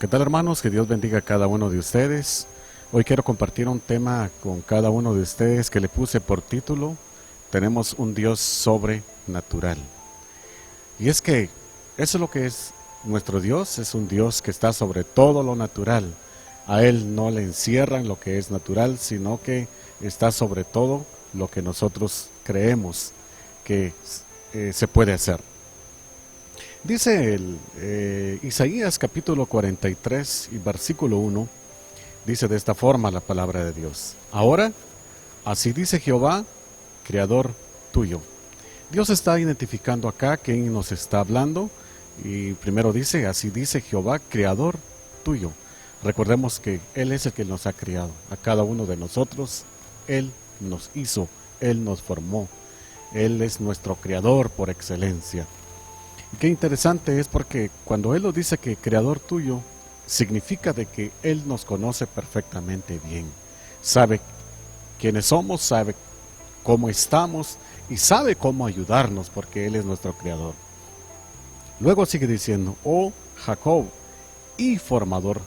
¿Qué tal, hermanos? Que Dios bendiga a cada uno de ustedes. Hoy quiero compartir un tema con cada uno de ustedes que le puse por título: tenemos un Dios sobrenatural. Y es que eso es lo que es nuestro Dios. Es un Dios que está sobre todo lo natural. A Él no le encierran lo que es natural, sino que está sobre todo lo que nosotros creemos que se puede hacer. Dice Isaías capítulo 43 y versículo 1, dice de esta forma la palabra de Dios: ahora, así dice Jehová, creador tuyo. Dios está identificando acá quién nos está hablando, y primero dice, así dice Jehová, creador tuyo. Recordemos que Él es el que nos ha creado, a cada uno de nosotros. Él nos hizo, Él nos formó, Él es nuestro creador por excelencia. Y qué interesante es porque cuando Él nos dice que creador tuyo, significa de que Él nos conoce perfectamente bien. Sabe quiénes somos, sabe cómo estamos y sabe cómo ayudarnos porque Él es nuestro creador. Luego sigue diciendo, oh Jacob, y formador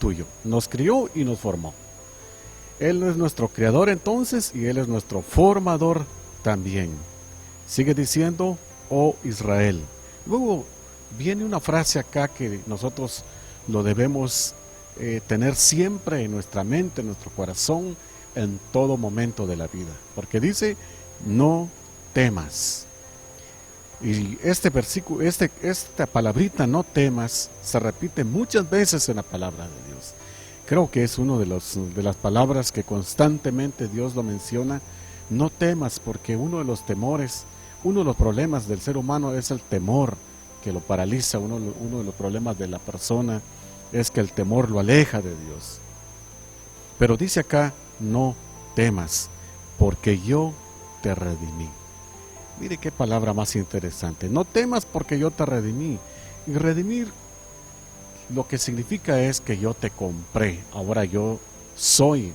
tuyo. Nos crió y nos formó. Él es nuestro creador entonces y Él es nuestro formador también. Sigue diciendo, oh Israel. Luego viene una frase acá que nosotros lo debemos tener siempre en nuestra mente, en nuestro corazón, en todo momento de la vida. Porque dice, no temas. Y este versículo, esta palabrita, no temas, se repite muchas veces en la palabra de Dios. Creo que es una de las palabras que constantemente Dios lo menciona. No temas, porque uno de los temores, uno de los problemas del ser humano es el temor que lo paraliza. Uno de los problemas de la persona es que el temor lo aleja de Dios. Pero dice acá, no temas, porque yo te redimí. Mire qué palabra más interesante. No temas porque yo te redimí. Y redimir lo que significa es que yo te compré. Ahora yo soy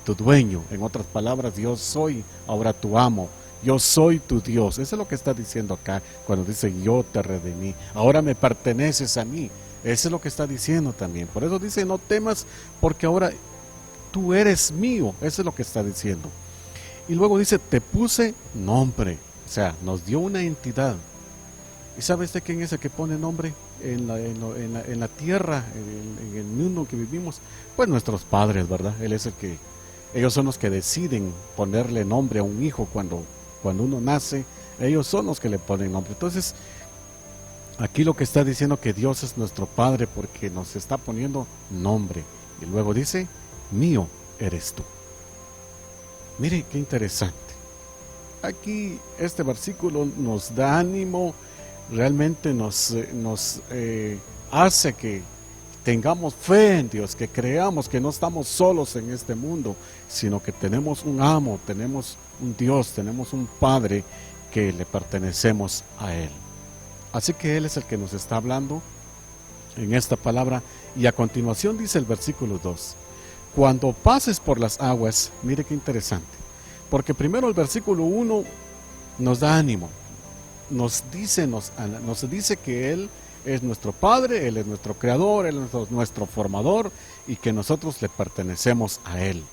tu dueño. En otras palabras, yo soy ahora tu amo. Yo soy tu Dios. Eso es lo que está diciendo acá cuando dice yo te redimí. Ahora me perteneces a mí. Eso es lo que está diciendo también. Por eso dice no temas porque ahora tú eres mío. Eso es lo que está diciendo. Y luego dice te puse nombre. O sea, nos dio una entidad. ¿Y sabes de quién es el que pone nombre en la tierra, en el mundo que vivimos? Pues nuestros padres, ¿verdad? Ellos son los que deciden ponerle nombre a un hijo cuando uno nace. Ellos son los que le ponen nombre. Entonces, aquí lo que está diciendo que Dios es nuestro Padre porque nos está poniendo nombre. Y luego dice, mío eres tú. Mire qué interesante. Aquí este versículo nos da ánimo, realmente nos hace que tengamos fe en Dios, que creamos que no estamos solos en este mundo, sino que tenemos un amo, tenemos un Dios, tenemos un Padre que le pertenecemos a Él. Así que Él es el que nos está hablando en esta palabra. Y a continuación dice el versículo 2, cuando pases por las aguas, mire qué interesante, porque primero el versículo 1 nos da ánimo, nos dice que Él es nuestro Padre, Él es nuestro Creador, Él es nuestro formador y que nosotros le pertenecemos a Él.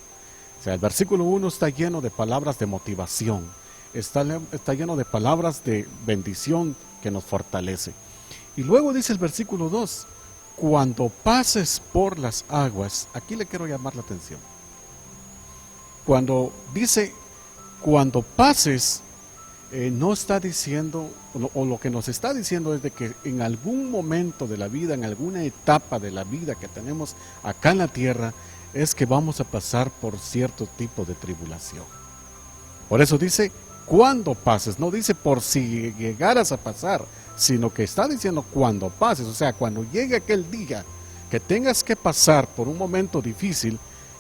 O sea, el versículo 1 está lleno de palabras de motivación, está lleno de palabras de bendición que nos fortalece. Y luego dice el versículo 2, cuando pases por las aguas, aquí le quiero llamar la atención. Cuando dice, cuando pases, no está diciendo, o lo que nos está diciendo es de que en algún momento de la vida, en alguna etapa de la vida que tenemos acá en la tierra, es que vamos a pasar por cierto tipo de tribulación. Por eso dice, cuando pases, no dice por si llegaras a pasar, sino que está diciendo cuando pases, o sea, cuando llegue aquel día que tengas que pasar por un momento difícil.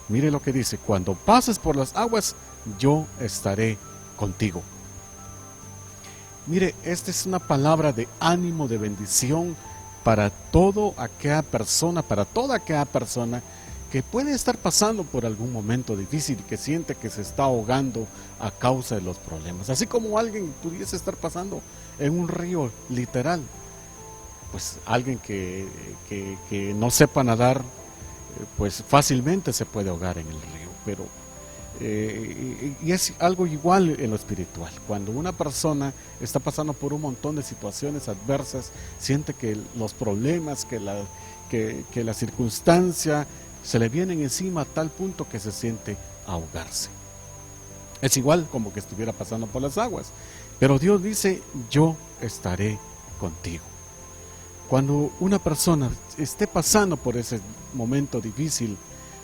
Mire lo que dice, cuando pases por las aguas, yo estaré contigo. Mire, esta es una palabra de ánimo, de bendición para toda aquella persona que puede estar pasando por algún momento difícil y que siente que se está ahogando a causa de los problemas. Así como alguien pudiese estar pasando en un río literal. pues alguien que no sepa nadar, pues fácilmente se puede ahogar en el río. Pero y es algo igual en lo espiritual. Cuando una persona está pasando por un montón de situaciones adversas, siente que los problemas, que la circunstancia se le vienen encima a tal punto que se siente ahogarse. Es igual como que estuviera pasando por las aguas. Pero Dios dice, yo estaré contigo. Cuando una persona esté pasando por ese momento difícil,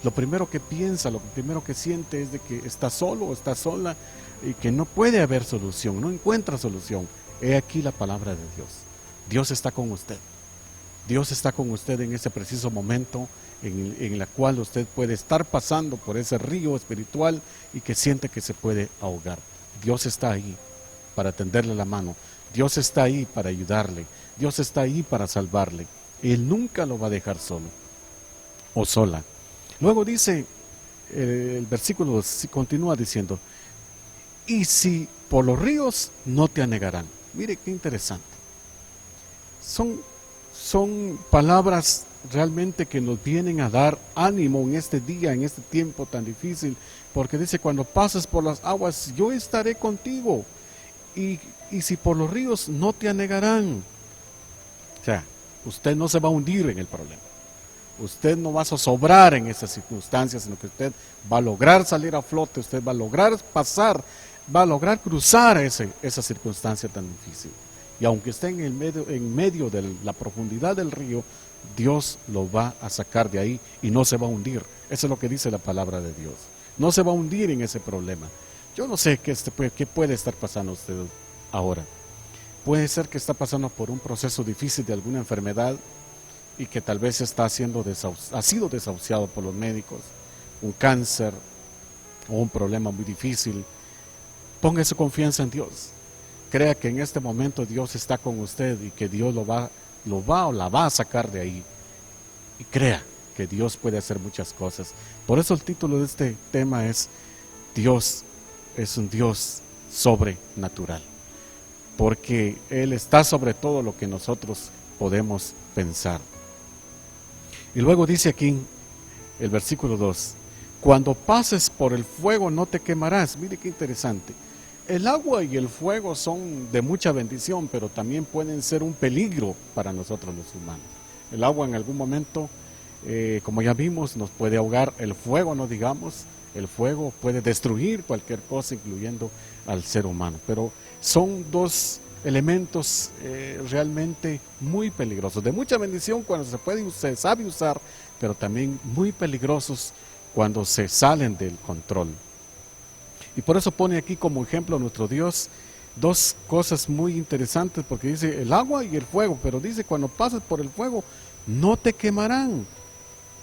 lo primero que piensa, lo primero que siente es de que está solo o está sola y que no puede haber solución, no encuentra solución. He aquí la palabra de Dios. Dios está con usted. Dios está con usted en ese preciso momento en la cual usted puede estar pasando por ese río espiritual y que siente que se puede ahogar. Dios está ahí para tenderle la mano. Dios está ahí para ayudarle. Dios está ahí para salvarle. Él nunca lo va a dejar solo o sola. Luego dice, el versículo continúa diciendo, y si por los ríos no te anegarán. Mire qué interesante. Son palabras realmente que nos vienen a dar ánimo en este día, en este tiempo tan difícil, porque dice, cuando pases por las aguas, yo estaré contigo, y si por los ríos no te anegarán. O sea, usted no se va a hundir en el problema. Usted no va a zozobrar en esas circunstancias, sino que usted va a lograr salir a flote, usted va a lograr pasar, va a lograr cruzar esa circunstancia tan difícil. Y aunque esté en medio de la profundidad del río, Dios lo va a sacar de ahí y no se va a hundir. Eso es lo que dice la palabra de Dios. No se va a hundir en ese problema. Yo no sé qué puede estar pasando usted ahora. Puede ser que está pasando por un proceso difícil de alguna enfermedad y que tal vez ha sido desahuciado por los médicos, un cáncer o un problema muy difícil. Ponga su confianza en Dios. Crea que en este momento Dios está con usted y que Dios lo va o la va a sacar de ahí. Y crea que Dios puede hacer muchas cosas. Por eso el título de este tema es Dios es un Dios sobrenatural. Porque Él está sobre todo lo que nosotros podemos pensar. Y luego dice aquí el versículo 2, cuando pases por el fuego no te quemarás. Mire qué interesante. El agua y el fuego son de mucha bendición, pero también pueden ser un peligro para nosotros los humanos. El agua en algún momento, como ya vimos, nos puede ahogar. El fuego, no digamos, el fuego puede destruir cualquier cosa, incluyendo al ser humano. Pero son dos elementos realmente muy peligrosos, de mucha bendición cuando se sabe usar, pero también muy peligrosos cuando se salen del control. Y por eso pone aquí como ejemplo nuestro Dios dos cosas muy interesantes, porque dice el agua y el fuego, pero dice cuando pases por el fuego no te quemarán.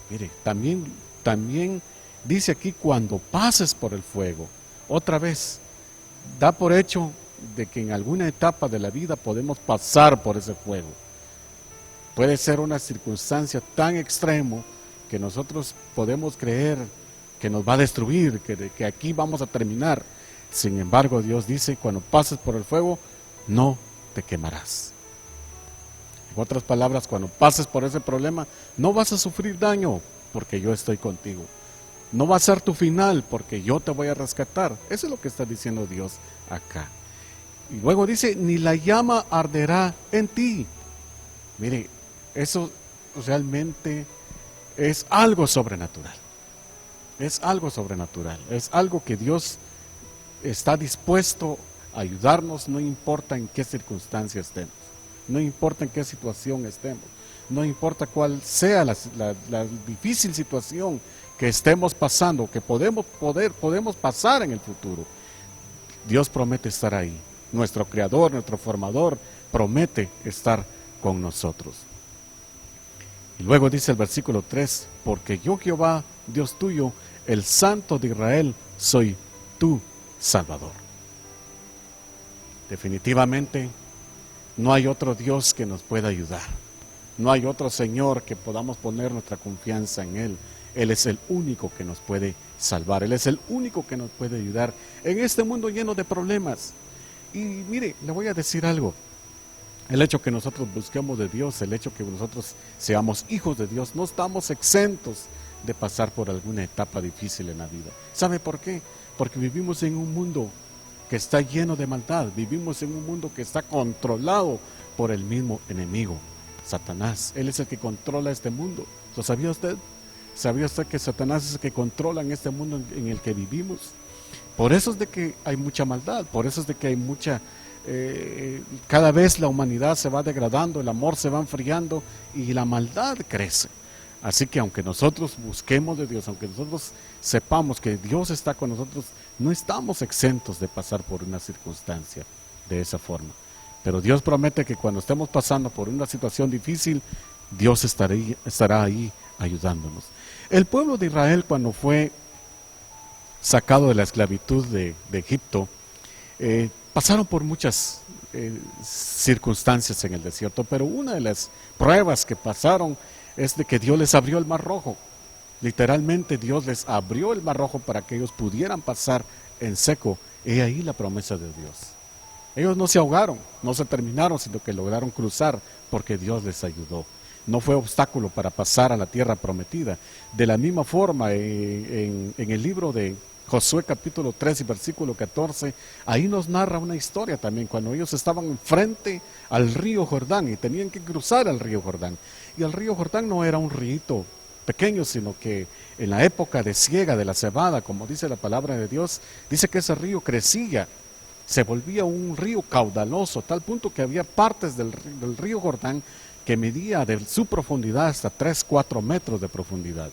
Mire, también dice aquí cuando pases por el fuego. Otra vez, da por hecho de que en alguna etapa de la vida podemos pasar por ese fuego. Puede ser una circunstancia tan extrema que nosotros podemos creer que nos va a destruir, que aquí vamos a terminar. Sin embargo, Dios dice, cuando pases por el fuego, no te quemarás. En otras palabras, cuando pases por ese problema, no vas a sufrir daño, porque yo estoy contigo. No va a ser tu final, porque yo te voy a rescatar. Eso es lo que está diciendo Dios acá. Y luego dice, ni la llama arderá en ti. Mire, eso realmente es algo sobrenatural. Es algo sobrenatural. Es algo que Dios está dispuesto a ayudarnos, no importa en qué circunstancia estemos. No importa en qué situación estemos. No importa cuál sea la difícil situación que estemos pasando, que podemos pasar en el futuro. Dios promete estar ahí. Nuestro Creador, nuestro Formador, promete estar con nosotros. Y luego dice el versículo 3, porque yo Jehová, Dios tuyo, el Santo de Israel, soy tu Salvador. Definitivamente no hay otro Dios que nos pueda ayudar. No hay otro Señor que podamos poner nuestra confianza en Él. Él es el único que nos puede salvar. Él es el único que nos puede ayudar en este mundo lleno de problemas. Y mire, le voy a decir algo. El hecho que nosotros busquemos de Dios, el hecho que nosotros seamos hijos de Dios, no estamos exentos de pasar por alguna etapa difícil en la vida. ¿Sabe por qué? Porque vivimos en un mundo que está lleno de maldad, vivimos en un mundo que está controlado por el mismo enemigo, Satanás. Él es el que controla este mundo. ¿Lo sabía usted? ¿Sabía usted que Satanás es el que controla en este mundo en el que vivimos? Por eso es de que hay mucha maldad, por eso es de que hay mucha... cada vez la humanidad se va degradando, el amor se va enfriando y la maldad crece. Así que aunque nosotros busquemos de Dios, aunque nosotros sepamos que Dios está con nosotros, no estamos exentos de pasar por una circunstancia de esa forma. Pero Dios promete que cuando estemos pasando por una situación difícil, Dios estará ahí ayudándonos. El pueblo de Israel, cuando fue sacado de la esclavitud de Egipto, pasaron por muchas circunstancias en el desierto, pero una de las pruebas que pasaron es de que Dios les abrió el Mar Rojo. Literalmente Dios les abrió el Mar Rojo para que ellos pudieran pasar en seco. He ahí la promesa de Dios. Ellos no se ahogaron, no se terminaron, sino que lograron cruzar porque Dios les ayudó. No fue obstáculo para pasar a la tierra prometida. De la misma forma, en el libro de Josué capítulo 3 y versículo 14, ahí nos narra una historia también, cuando ellos estaban frente al río Jordán y tenían que cruzar el río Jordán. Y el río Jordán no era un río pequeño, sino que en la época de siega de la cebada, como dice la palabra de Dios, dice que ese río crecía, se volvía un río caudaloso, tal punto que había partes del río Jordán que medía de su profundidad hasta 3-4 metros de profundidad.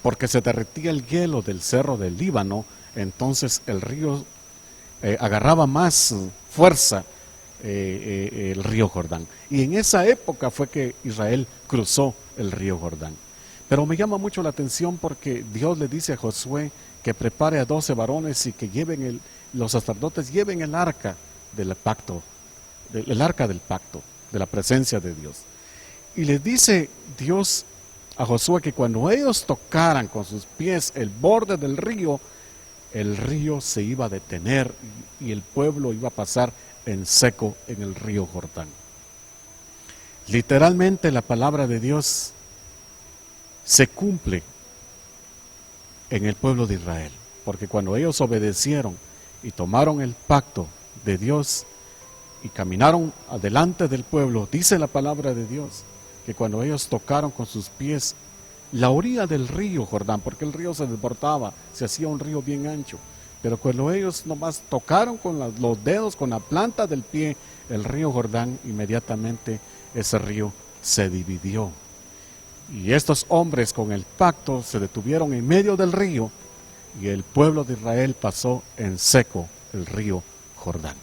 Porque se derretía el hielo del cerro del Líbano, entonces el río agarraba más fuerza, el río Jordán. Y en esa época fue que Israel cruzó el río Jordán. Pero me llama mucho la atención porque Dios le dice a Josué que prepare a 12 varones y que los sacerdotes lleven el arca del pacto, el arca del pacto, de la presencia de Dios. Y les dice Dios a Josué que cuando ellos tocaran con sus pies el borde del río, el río se iba a detener y el pueblo iba a pasar en seco en el río Jordán. Literalmente la palabra de Dios se cumple en el pueblo de Israel, porque cuando ellos obedecieron y tomaron el pacto de Dios y caminaron adelante del pueblo, dice la palabra de Dios, que cuando ellos tocaron con sus pies la orilla del río Jordán, porque el río se desbordaba, se hacía un río bien ancho, pero cuando ellos nomás tocaron con los dedos, con la planta del pie, el río Jordán, inmediatamente ese río se dividió. Y estos hombres con el pacto se detuvieron en medio del río y el pueblo de Israel pasó en seco el río Jordán.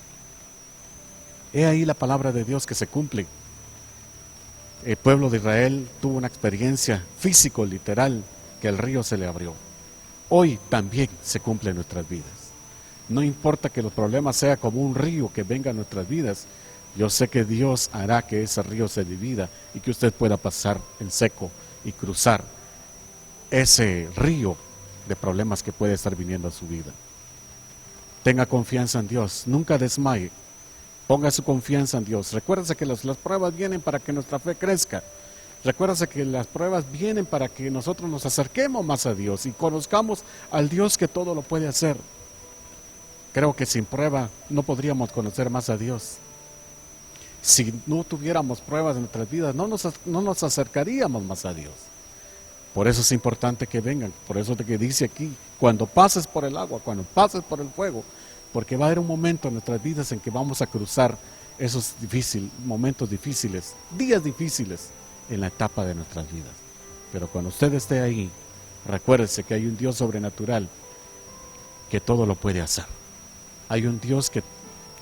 He ahí la palabra de Dios que se cumple. El pueblo de Israel tuvo una experiencia físico, literal, que el río se le abrió. Hoy también se cumple en nuestras vidas. No importa que los problemas sean como un río que venga a nuestras vidas, yo sé que Dios hará que ese río se divida y que usted pueda pasar en seco y cruzar ese río de problemas que puede estar viniendo a su vida. Tenga confianza en Dios, nunca desmaye. Ponga su confianza en Dios. Recuérdese que las pruebas vienen para que nuestra fe crezca. Recuérdese que las pruebas vienen para que nosotros nos acerquemos más a Dios y conozcamos al Dios que todo lo puede hacer. Creo que sin prueba no podríamos conocer más a Dios. Si no tuviéramos pruebas en nuestras vidas, no nos acercaríamos más a Dios. Por eso es importante que vengan. Por eso es que dice aquí, cuando pases por el agua, cuando pases por el fuego, porque va a haber un momento en nuestras vidas en que vamos a cruzar esos momentos difíciles, días difíciles en la etapa de nuestras vidas. Pero cuando usted esté ahí, recuérdese que hay un Dios sobrenatural que todo lo puede hacer. Hay un Dios que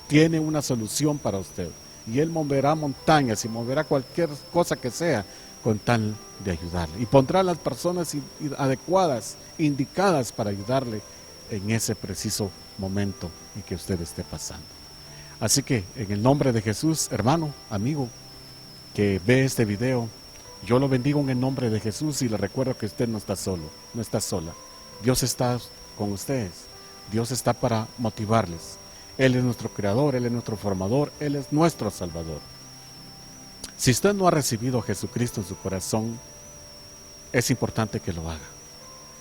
tiene una solución para usted y Él moverá montañas y moverá cualquier cosa que sea con tal de ayudarle. Y pondrá a las personas adecuadas, indicadas para ayudarle en ese preciso momento en que usted esté pasando. Así que en el nombre de Jesús, hermano, amigo, que ve este video, yo lo bendigo en el nombre de Jesús y le recuerdo que usted no está solo, no está sola. Dios está con ustedes. Dios está para motivarles. Él es nuestro creador, Él es nuestro formador, Él es nuestro salvador. Si usted no ha recibido a Jesucristo en su corazón, es importante que lo haga,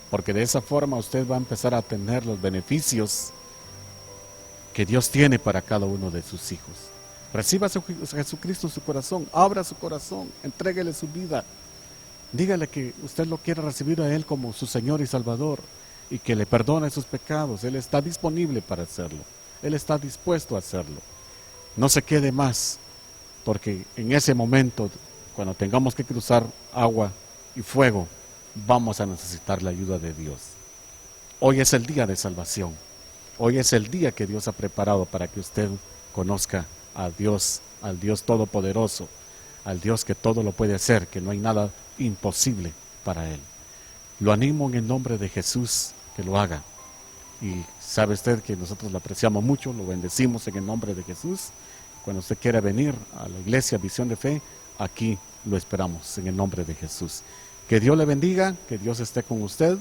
porque de esa forma usted va a empezar a tener los beneficios que Dios tiene para cada uno de sus hijos. Reciba a Jesucristo en su corazón, abra su corazón, entréguele su vida. Dígale que usted lo quiere recibir a Él como su Señor y Salvador y que le perdone sus pecados. Él está disponible para hacerlo. Él está dispuesto a hacerlo. No se quede más, porque en ese momento, cuando tengamos que cruzar agua y fuego, vamos a necesitar la ayuda de Dios. Hoy es el día de salvación. Hoy es el día que Dios ha preparado para que usted conozca a Dios, al Dios Todopoderoso, al Dios que todo lo puede hacer, que no hay nada imposible para Él. Lo animo en el nombre de Jesús que lo haga. Y sabe usted que nosotros lo apreciamos mucho, lo bendecimos en el nombre de Jesús. Cuando usted quiera venir a la iglesia Visión de Fe, aquí lo esperamos en el nombre de Jesús. Que Dios le bendiga, que Dios esté con usted,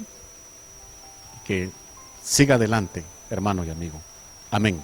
que siga adelante, hermano y amigo. Amén.